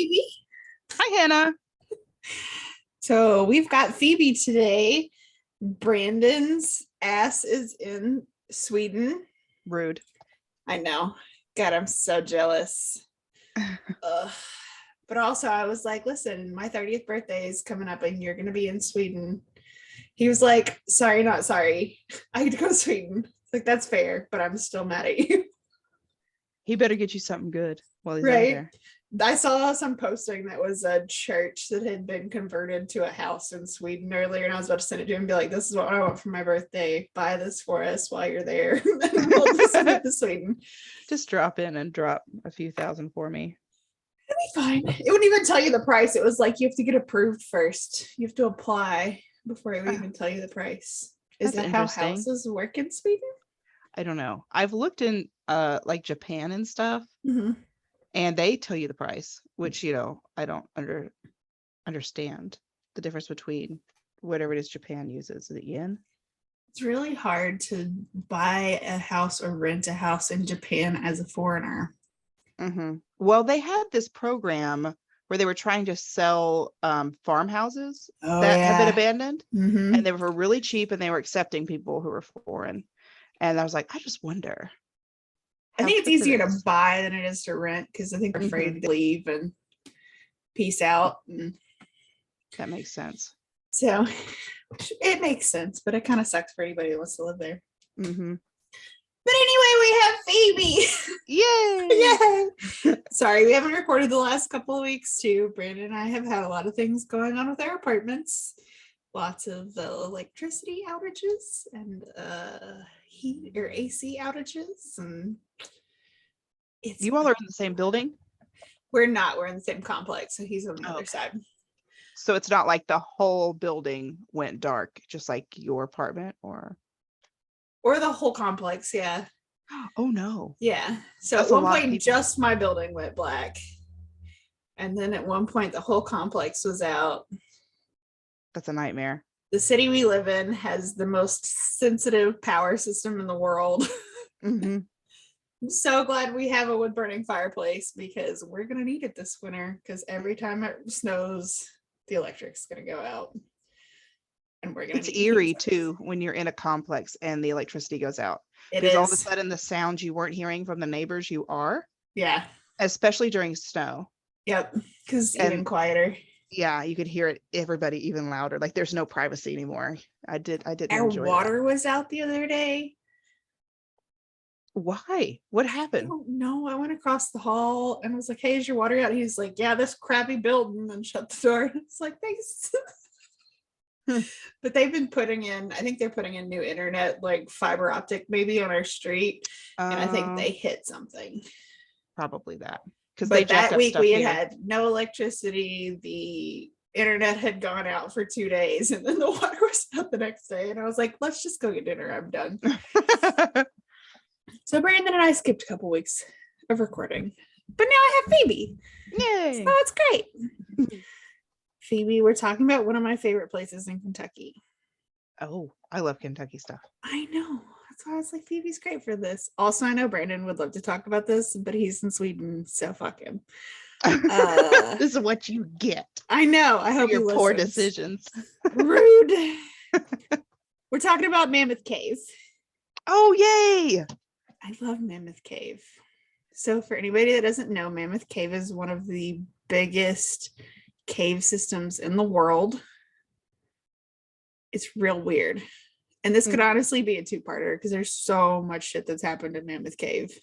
Phoebe. Hi, Hannah. So we've got Phoebe today. Brandon's ass is in Sweden. Rude. I know. God, I'm so jealous. Ugh. But also, I was like, listen, my 30th birthday is coming up and you're going to be in Sweden. He was like, sorry, not sorry. I had to go to Sweden. Like, that's fair, but I'm still mad at you. He better get you something good while he's over Right. there. I saw some posting that was a church that had been converted to a house in Sweden earlier, and I was about to send it to him and be like, this is what I want for my birthday. Buy this for us while you're there. And we'll just send it to Sweden. Just drop in and drop a few thousand for me. It'll be fine. It wouldn't even tell you the price. It was like you have to get approved first. You have to apply before it would even tell you the price. Is that how houses work in Sweden? I don't know. I've looked in like Japan and stuff, and they tell you the price, which I don't understand the difference between whatever it is Japan uses. The yen. It's really hard to buy a house or rent a house in Japan as a foreigner. Well, they had this program where they were trying to sell farmhouses that had been abandoned, and they were really cheap, and they were accepting people who were foreign. And I was like, I just wonder. I think it's easier to buy than it is to rent because I think they're afraid to leave and peace out. And that makes sense. So it makes sense, but it kind of sucks for anybody who wants to live there. But anyway, we have Phoebe. Yay! Yay! Sorry, we haven't recorded the last couple of weeks too. Brandon and I have had a lot of things going on with our apartments. Lots of electricity outages and heat or AC outages. And you all are in the same building? We're not. We're in the same complex. So he's on the other side. So it's not like the whole building went dark, just like your apartment or the whole complex. Yeah. Oh no. Yeah. So at one point, just my building went black. And then at one point, the whole complex was out. That's a nightmare. The city we live in has the most sensitive power system in the world. I'm so glad we have a wood burning fireplace because we're going to need it this winter because every time it snows, the electric's going to go out. And we're going to It's eerie too when you're in a complex and the electricity goes out. Because all of a sudden the sounds you weren't hearing from the neighbors, you are. Yeah. Especially during snow. Yep. Because even quieter. Yeah, you could hear everybody even louder. Like there's no privacy anymore. I didn't Our enjoy water was out the other day. Why? What happened? I don't know. I went across the hall and was like, hey, is your water out? He's like, yeah, this crappy building, and shut the door. It's like, thanks. But they've been putting in, I think they're putting in new internet, like fiber optic maybe on our street. And I think they hit something. Probably that. But that week we had no electricity. The internet had gone out for 2 days and then the water was out the next day. And I was like, let's just go get dinner. I'm done. So Brandon and I skipped a couple weeks of recording. But now I have Phoebe. Yay. So it's great. Phoebe, we're talking about one of my favorite places in Kentucky. Oh, I love Kentucky stuff. I know. That's why I was like, Phoebe's great for this. Also, I know Brandon would love to talk about this, but he's in Sweden, so fuck him. This is what you get. I know. I hope your poor decisions. Rude. We're talking about Mammoth Cave. Oh, yay! I love Mammoth Cave. So for anybody that doesn't know, Mammoth Cave is one of the biggest cave systems in the world. It's real weird. And this could honestly be a two-parter because there's so much shit that's happened in Mammoth Cave.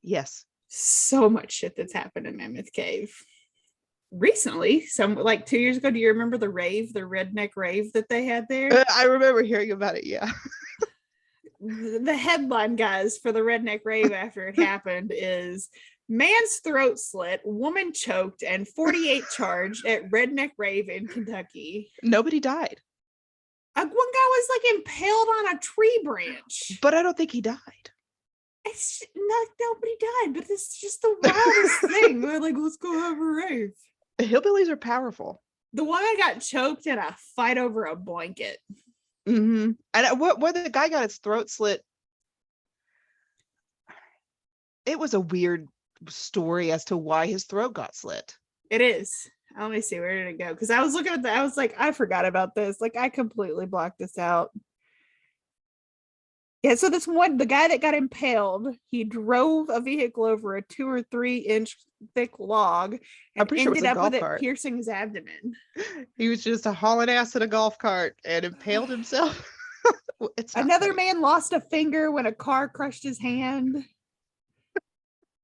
Yes. So much shit that's happened in Mammoth Cave. Recently, like 2 years ago, do you remember the redneck rave that they had there? I remember hearing about it, yeah. The headline, guys, for the redneck rave after it happened is man's throat slit, woman choked, and 48 charged at redneck rave in Kentucky. Nobody died. One guy was like impaled on a tree branch. But I don't think he died. It's not, nobody died, but it's just the wildest thing. They're like, let's go have a rave. Hillbillies are powerful. The woman got choked in a fight over a blanket. And what the guy got his throat slit. It was a weird story as to why his throat got slit. It is. Let me see, where did it go? Because I was looking at that, I was like, I forgot about this. Like, I completely blocked this out. Yeah, so the guy that got impaled, he drove a vehicle over a 2 or 3 inch thick log I'm and pretty sure it was ended a up with golf it cart. piercing his abdomen. He was just hauling ass in a golf cart and impaled himself. It's not Another funny. man lost a finger when a car crushed his hand.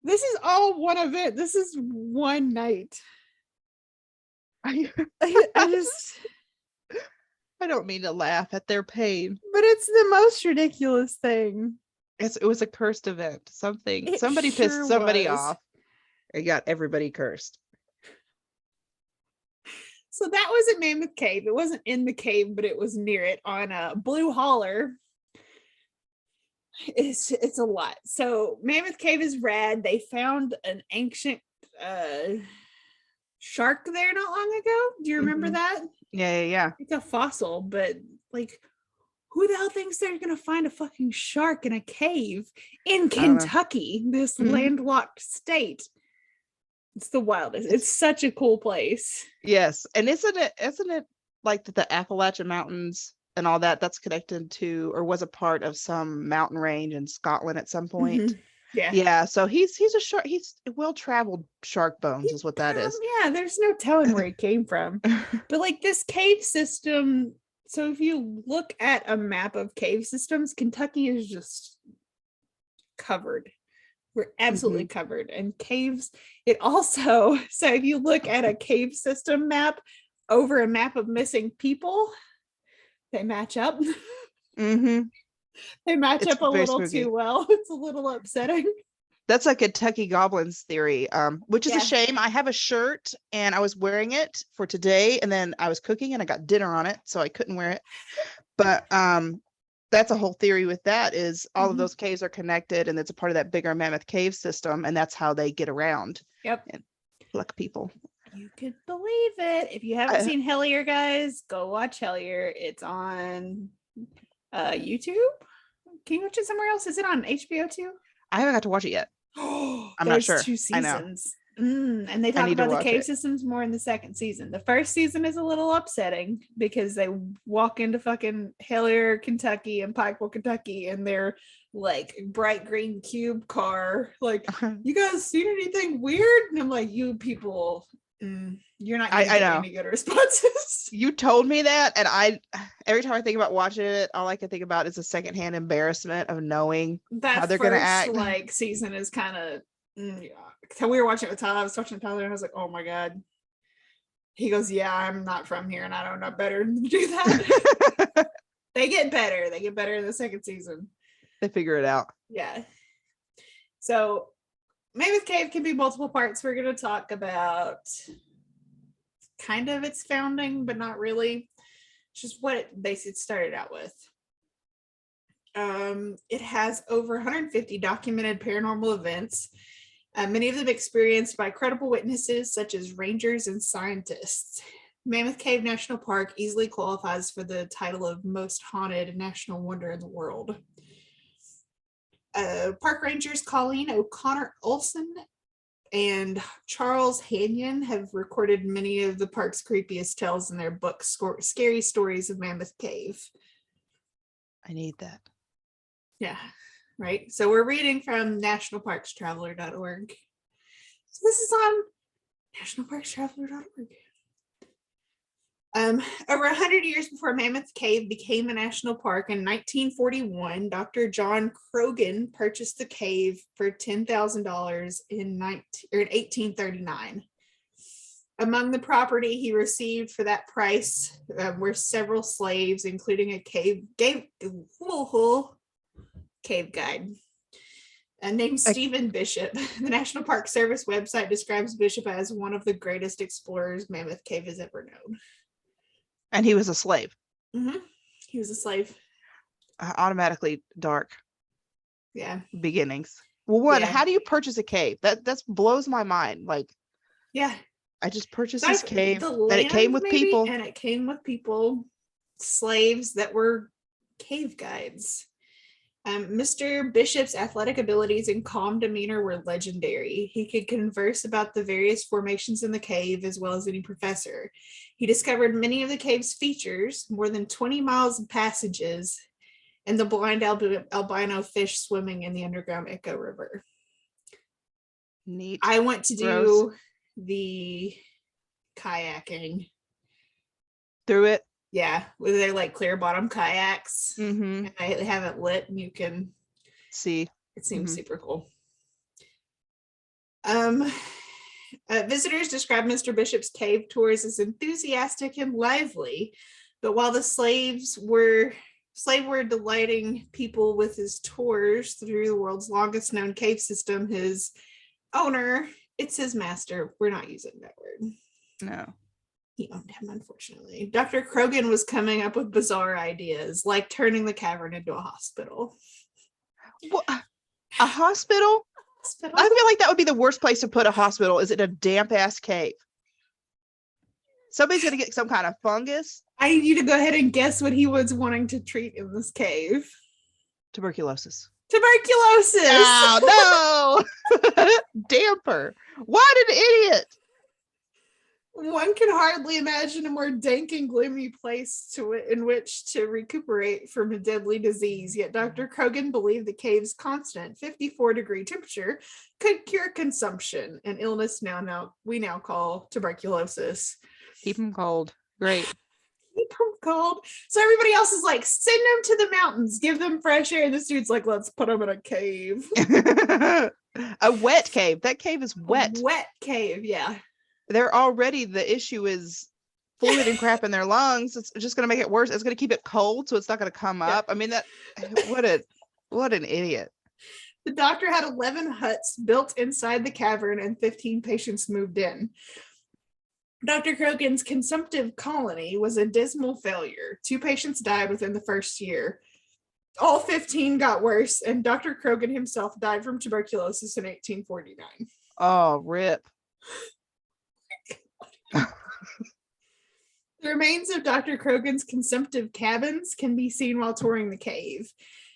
This is all one event. This is one night. I I don't mean to laugh at their pain. but it's the most ridiculous thing. It was a cursed event. Somebody Sure pissed somebody was. off. It got everybody cursed. So that was at Mammoth Cave. It wasn't in the cave, but it was near it on a Blue Holler. It's a lot. So Mammoth Cave is rad. They found an ancient shark there not long ago. Do you remember that? Yeah. It's a fossil, but like, who the hell thinks they're gonna find a fucking shark in a cave in Kentucky, this landlocked state? It's the wildest. It's such a cool place. Yes. And isn't it like the Appalachian Mountains and all that's connected to, or was a part of some mountain range in Scotland at some point? Yeah. So he's a shark. He's well-traveled shark bones is what that is. Yeah, there's no telling where he came from. But like this cave system, so if you look at a map of cave systems, Kentucky is just covered. We're absolutely covered. And caves, it also, so if you look at a cave system map over a map of missing people, they match up. They match up a little spooky. Too well. It's a little upsetting. That's like a Kentucky Goblins theory, which is a shame. I have a shirt and I was wearing it for today, and then I was cooking and I got dinner on it, so I couldn't wear it. But that's a whole theory with that is all of those caves are connected, and it's a part of that bigger Mammoth Cave system, and that's how they get around. Yep. And pluck people. You could believe it. If you haven't seen Hellier, guys, go watch Hellier. It's on YouTube. Can you watch it somewhere else? Is it on HBO too? I haven't got to watch it yet. I'm not sure. 2 seasons. And they talk about the cave systems more in the second season. The first season is a little upsetting because they walk into fucking Hellier, Kentucky and Pikeville, Kentucky, and they're like bright green cube car. Like, you guys seen anything weird? And I'm like, you people, you're not gonna get any good responses. You told me that, and every time I think about watching it, all I can think about is a secondhand embarrassment of knowing how they're gonna act. Like season is kind of so we were watching it with Tyler. I was watching with Tyler and I was like, oh my god. He goes, yeah, I'm not from here and I don't know better than to do that. They get better in the second season. They figure it out. Yeah. So Mammoth Cave can be multiple parts. We're going to talk about kind of its founding, but not really. It's just what it basically started out with. It has over 150 documented paranormal events, many of them experienced by credible witnesses such as rangers and scientists. Mammoth Cave National Park easily qualifies for the title of most haunted national wonder in the world. Park rangers Colleen O'Connor Olson and Charles Hanyon have recorded many of the park's creepiest tales in their book, Scary Stories of Mammoth Cave. I need that. Yeah, right. So we're reading from nationalparkstraveler.org. So this is on nationalparkstraveler.org. Over 100 years before Mammoth Cave became a national park in 1941, Dr. John Croghan purchased the cave for $10,000 in 1839. Among the property he received for that price were several slaves, including a cave guide named Stephen Bishop. The National Park Service website describes Bishop as one of the greatest explorers Mammoth Cave has ever known. And he was a slave. He was a slave. Automatically dark. Yeah. Beginnings. Well, how do you purchase a cave? That blows my mind. Like, yeah, I just purchased this cave, and it came with people. And it came with people, slaves that were cave guides. Mr. Bishop's athletic abilities and calm demeanor were legendary. He could converse about the various formations in the cave as well as any professor. He discovered many of the cave's features, more than 20 miles of passages, and the blind albino fish swimming in the underground Echo River. Neat. I went to do the kayaking. Through it? Yeah, with their like clear bottom kayaks. Mm-hmm. And they have it lit and you can see. It seems super cool. Visitors describe Mr. Bishop's cave tours as enthusiastic and lively, but while the slave were delighting people with his tours through the world's longest known cave system, his owner, it's his master, we're not using that word. No. He owned him, unfortunately. Dr. Krogan was coming up with bizarre ideas, like turning the cavern into a hospital. What? A hospital? I feel like that would be the worst place to put a hospital, is it a damp ass cave? Somebody's gonna get some kind of fungus. I need you to go ahead and guess what he was wanting to treat in this cave. Tuberculosis. Oh, no. Damper. What an idiot. One can hardly imagine a more dank and gloomy place in which to recuperate from a deadly disease. Yet Dr. Krogan believed the cave's constant 54-degree temperature could cure consumption, an illness we now call tuberculosis. Keep them cold. Great. Keep them cold. So everybody else is like, send them to the mountains, give them fresh air. And this dude's like, let's put them in a cave. A wet cave. That cave is wet. A wet cave, yeah. They're already, the issue is fluid and crap in their lungs. It's just going to make it worse. It's going to keep it cold, so it's not going to come up. I mean, what an idiot. The doctor had 11 huts built inside the cavern and 15 patients moved in. Dr. Krogan's consumptive colony was a dismal failure. 2 patients died within the first year. All 15 got worse, and Dr. Krogan himself died from tuberculosis in 1849. Oh, rip. The remains of Dr. Krogan's consumptive cabins can be seen while touring the cave.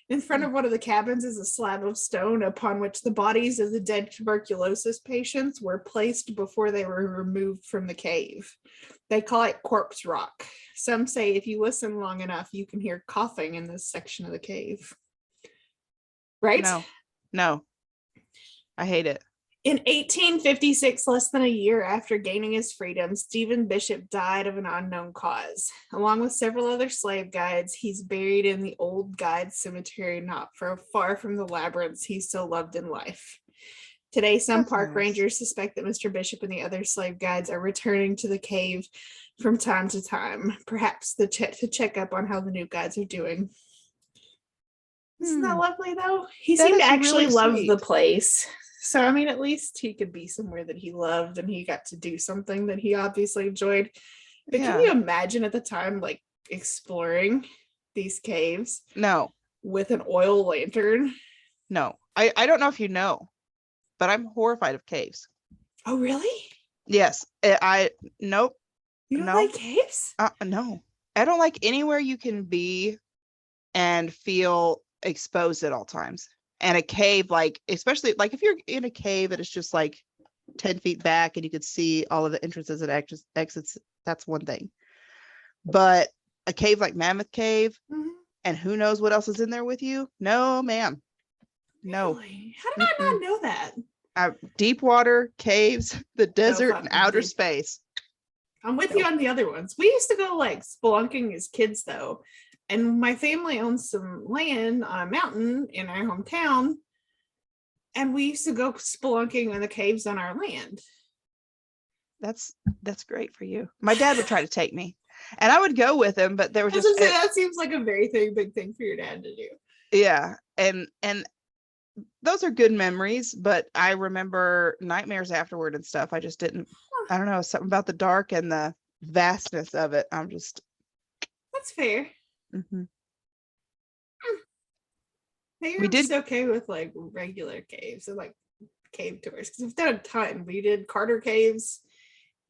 In front of one of the cabins is a slab of stone upon which the bodies of the dead tuberculosis patients were placed before they were removed from the cave. They call it corpse rock. Some say if you listen long enough, you can hear coughing in this section of the cave. Right? No. I hate it. In 1856, less than a year after gaining his freedom, Stephen Bishop died of an unknown cause. Along with several other slave guides, he's buried in the old guide cemetery not far from the labyrinths he so loved in life. Today, some park rangers suspect that Mr. Bishop and the other slave guides are returning to the cave from time to time, perhaps to check up on how the new guides are doing. Isn't that lovely, though? He seemed to actually really love the place. So, I mean, at least he could be somewhere that he loved and he got to do something that he obviously enjoyed. But can you imagine at the time, like, exploring these caves? No. With an oil lantern? No. I don't know if you know, but I'm horrified of caves. Oh, really? Yes. Nope. You don't like caves? No. I don't like anywhere you can be and feel exposed at all times. And a cave, like, especially like if you're in a cave and it's just like 10 feet back and you could see all of the entrances and exits, that's one thing. But a cave like Mammoth Cave, and who knows what else is in there with you? No, ma'am. No. Really? How did I not know that? Deep water, caves, the desert, and outer space. I'm with you on the other ones. We used to go like spelunking as kids, though. And my family owns some land on a mountain in our hometown. And we used to go spelunking in the caves on our land. That's great for you. My dad would try to take me. And I would go with him, but there was just... that seems like a very big thing for your dad to do. Yeah. And those are good memories, but I remember nightmares afterward and stuff. I just didn't... I don't know, something about the dark and the vastness of it. I'm just... That's fair. Mm-hmm. Maybe I'm just okay with like regular caves and like cave tours because we've done a ton. We did Carter Caves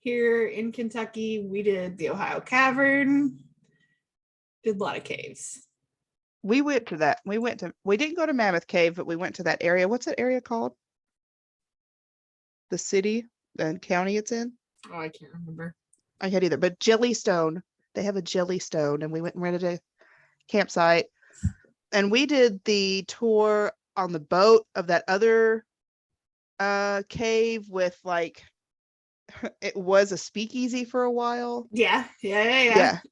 here in Kentucky. We did the Ohio Cavern. Did a lot of caves. We went to that. We didn't go to Mammoth Cave, but we went to that area. What's that area called? The city and county it's in? Oh, I can't remember. I can't either. But Jellystone, they have a Jellystone, and we went and rented a campsite. And we did the tour on the boat of that other cave with like it was a speakeasy for a while. Yeah.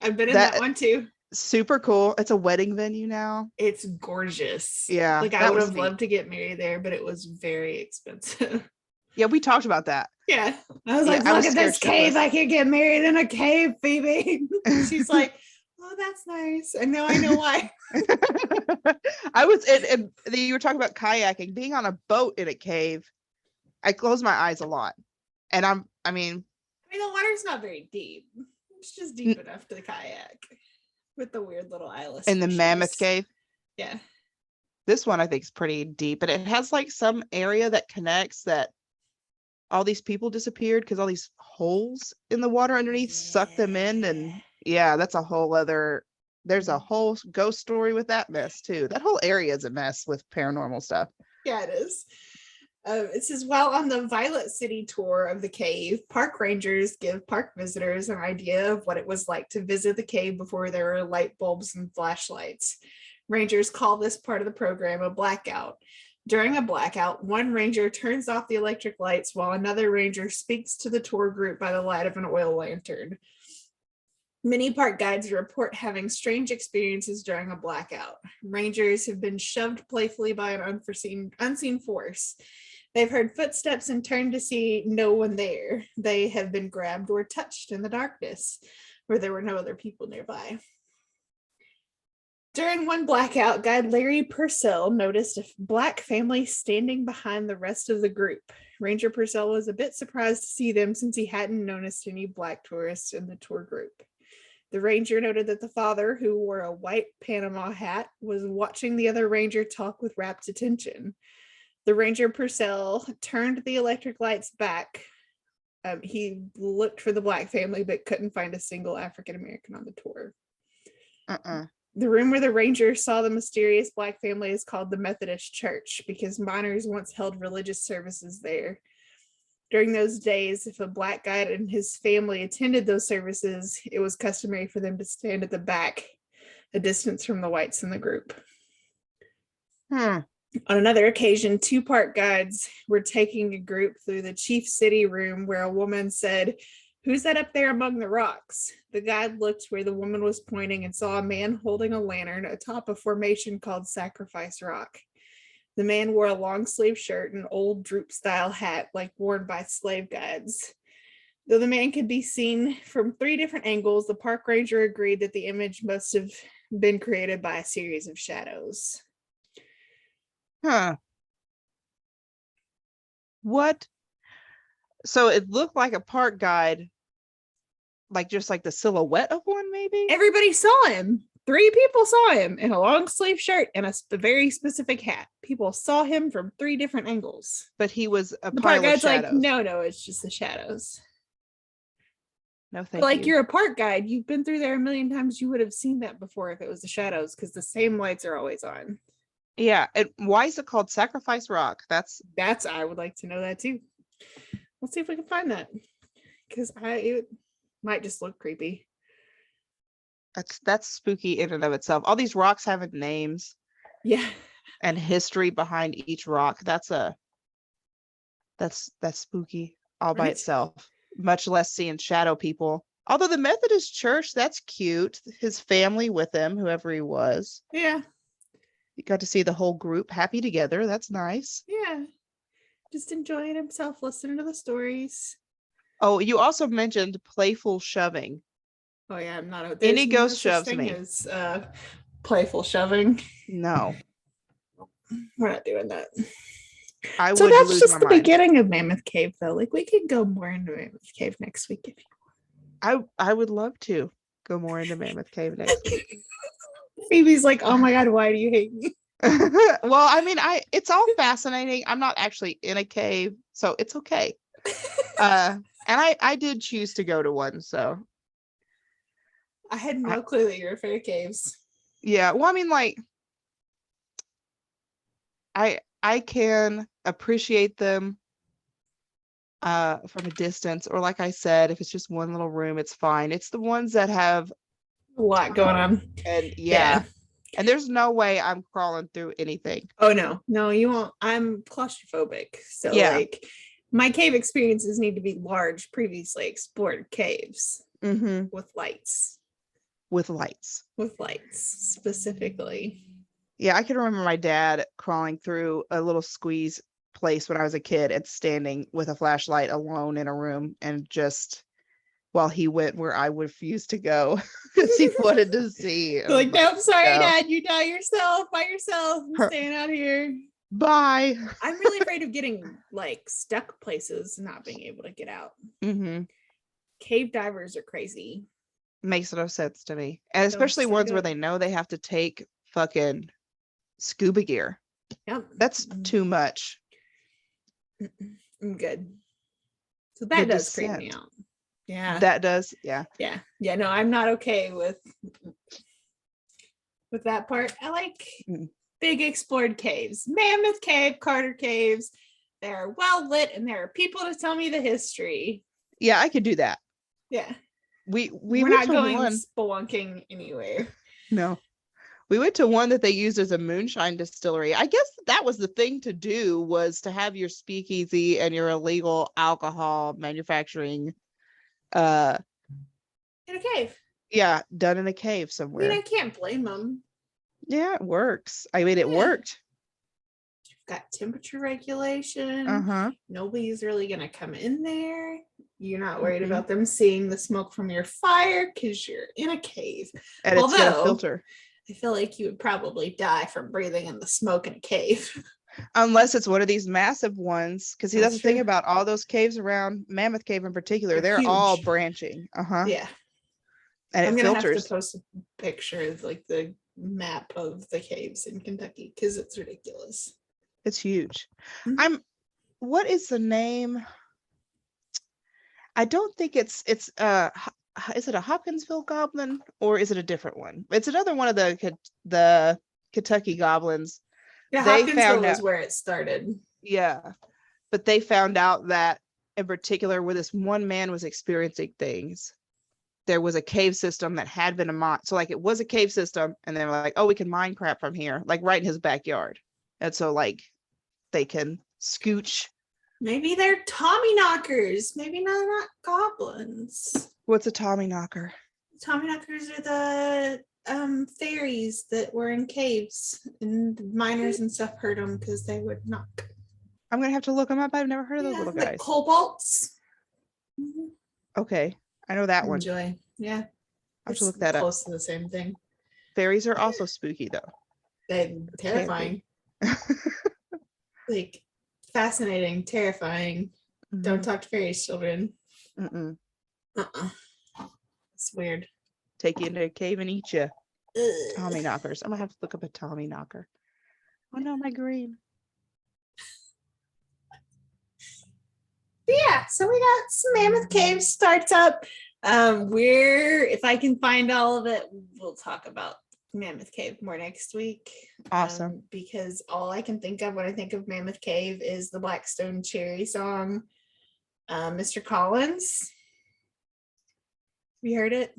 I've been in that one too. Super cool. It's a wedding venue now. It's gorgeous. Yeah. Like I would have loved to get married there, but it was very expensive. Yeah, we talked about that. Yeah. I was like, look at this cave. I can get married in a cave, Phoebe. She's like, oh, that's nice. And now I know why. And you were talking about kayaking, being on a boat in a cave. I close my eyes a lot. And I mean, the water's not very deep. It's just deep enough to the kayak with the weird little eyeless. In the Mammoth Cave? Yeah. This one I think is pretty deep, and it has like some area that connects that all these people disappeared because all these holes in the water underneath sucked them in. And yeah, that's a whole other, there's a whole ghost story with that mess too. That whole area is a mess with paranormal stuff. Yeah, it is. It says, while on the Violet City tour of the cave, park rangers give park visitors an idea of what it was like to visit the cave before there were light bulbs and flashlights. Rangers call this part of the program a blackout. During a blackout, one ranger turns off the electric lights while another ranger speaks to the tour group by the light of an oil lantern. Many park guides report having strange experiences during a blackout. Rangers have been shoved playfully by an unseen force. They've heard footsteps and turned to see no one there. They have been grabbed or touched in the darkness where there were no other people nearby. During one blackout, guide Larry Purcell noticed a black family standing behind the rest of the group. Ranger Purcell was a bit surprised to see them since he hadn't noticed any black tourists in the tour group. The ranger noted that the father, who wore a white Panama hat, was watching the other ranger talk with rapt attention. The Ranger Purcell turned the electric lights back. He looked for the black family, but couldn't find a single African American on the tour. The room where the ranger saw the mysterious black family is called the Methodist Church because miners once held religious services there. During those days, if a black guide and his family attended those services, it was customary for them to stand at the back, a distance from the whites in the group. On another occasion, two park guides were taking a group through the chief city room where a woman said, "Who's that up there among the rocks?" The guide looked where the woman was pointing and saw a man holding a lantern atop a formation called Sacrifice Rock. The man wore a long-sleeve shirt and old droop-style hat like worn by slave guides. Though the man could be seen from 3 different angles, the park ranger agreed that the image must have been created by a series of shadows. What? So it looked like a park guide, like just like the silhouette of one, maybe? Everybody saw him. 3 people saw him in a long sleeve shirt and a very specific hat. People saw him from 3 different angles. But he was a the pile park guide's of shadows. Like, no, it's just the shadows. No, thank like you. You're a park guide. You've been through there a million times. You would have seen that before if it was the shadows because the same lights are always on. Yeah. And why is it called Sacrifice Rock? That's I would like to know that too. Let's see if we can find that because it might just look creepy. That's spooky in and of itself. All these rocks having names. Yeah. And history behind each rock. That's spooky all by itself. Much less seeing shadow people. Although the Methodist Church, that's cute. His family with him, whoever he was. Yeah. You got to see the whole group happy together. That's nice. Yeah. Just enjoying himself, listening to the stories. Oh, you also mentioned playful shoving. Oh yeah, I'm not any ghost shoves me. As, playful shoving. No. We're not doing that. So that's just the beginning of Mammoth Cave, though. Like we could go more into Mammoth Cave next week if you want. I would love to go more into Mammoth Cave next week. Phoebe's like, oh my god, why do you hate me? Well, I mean, it's all fascinating. I'm not actually in a cave, so it's okay. And I did choose to go to one, so I had no clue that you were afraid of caves. Yeah, well, I mean, like I can appreciate them from a distance, or like I said, if it's just one little room, it's fine. It's the ones that have A lot going on. and Yeah. and there's no way I'm crawling through anything. Oh no, you won't. I'm claustrophobic, so Yeah. like my cave experiences need to be large, previously explored caves with lights. With lights Specifically. Yeah, I can remember my dad crawling through a little squeeze place when I was a kid and standing with a flashlight alone in a room, and just while he went where I refused to go because he wanted to see. Like, nope, sorry, no. Dad, you die yourself by yourself. I'm staying out here. Bye. I'm really afraid of getting like stuck places and not being able to get out. Cave divers are crazy. Makes no sense to me. And especially ones where they know they have to take fucking scuba gear. Yep. That's too much. I'm good. So that does creep me out. Yeah. That does. Yeah. Yeah. Yeah. No, I'm not okay with that part. I like big explored caves. Mammoth Cave, Carter Caves. They're well lit and there are people to tell me the history. Yeah, I could do that. Yeah. We're not going spelunking anywhere. No. We went to one that they used as a moonshine distillery. I guess that was the thing to do, was to have your speakeasy and your illegal alcohol manufacturing in a cave. Yeah, done in a cave somewhere. I mean, I can't blame them. Yeah, it works. I mean, it worked. You've got temperature regulation. Nobody's really gonna come in there. You're not worried about them seeing the smoke from your fire because you're in a cave. And it's got a filter. I feel like you would probably die from breathing in the smoke in a cave. Unless it's one of these massive ones. Because see, that's the thing about all those caves around Mammoth Cave in particular. They're all branching. Yeah. And I'm gonna have to post a picture of like the map of the caves in Kentucky because it's ridiculous. It's huge. What is the name? I don't think it's is it a Hopkinsville goblin or is it a different one? It's another one of the Kentucky goblins. Yeah, Hopkinsville is where it started. Yeah, but they found out that in particular where this one man was experiencing things, there was a cave system that had been a mine. So like it was a cave system and they were like, oh, we can mine crap from here, like right in his backyard. And so like they can scooch. Maybe they're Tommy knockers. Maybe not goblins. What's a Tommy knocker? Tommy knockers are the fairies that were in caves, and miners and stuff heard them because they would knock. I'm gonna have to look them up. I've never heard of those little guys. Kobolds. Okay, I know that one. Enjoy. Yeah, I have to look that up. Close to the same thing. Fairies are also spooky though. They're terrifying. Like fascinating, terrifying. Don't talk to fairies, children. It's weird. Take you into a cave and eat you. Tommy knockers. I'm gonna have to look up a Tommy knocker. Oh no, my green. Yeah, so we got some Mammoth Cave starts up. If I can find all of it, we'll talk about Mammoth Cave more next week. Awesome. Because all I can think of when I think of Mammoth Cave is the Blackstone Cherry song, Mr. Collins. Have you heard it?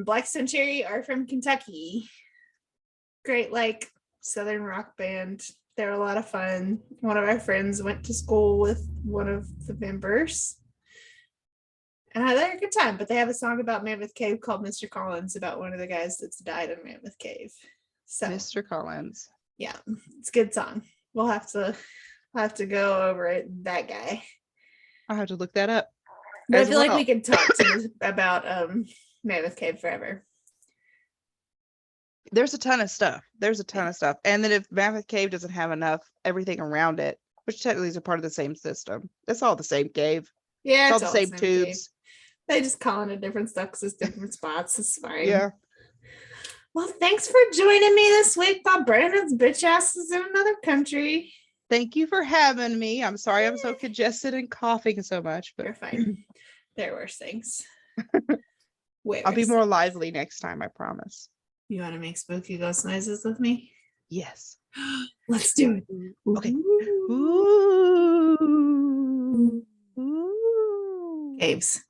Blackstone Cherry are from Kentucky. Great, like Southern rock band. They're a lot of fun. One of our friends went to school with one of the members. And I had a good time, but they have a song about Mammoth Cave called Mr. Collins, about one of the guys that's died in Mammoth Cave. So Mr. Collins. Yeah, it's a good song. We'll have to go over it. That guy. I'll have to look that up. But I feel like we could talk about Mammoth Cave forever. There's a ton of stuff. And then if Mammoth Cave doesn't have enough, everything around it, which technically is a part of the same system, it's all the same cave. Yeah, it's all the same tubes. Cave. They just call it different stuff because it's different spots. It's fine. Yeah. Well, thanks for joining me this week while Brandon's bitch ass is in another country. Thank you for having me. I'm sorry I'm so congested and coughing so much, but you're fine. There are worse things. I'll be more lively next time, I promise. You want to make spooky ghost noises with me? Yes. Let's do it. Okay. Ooh. Ooh. Ooh. Caves.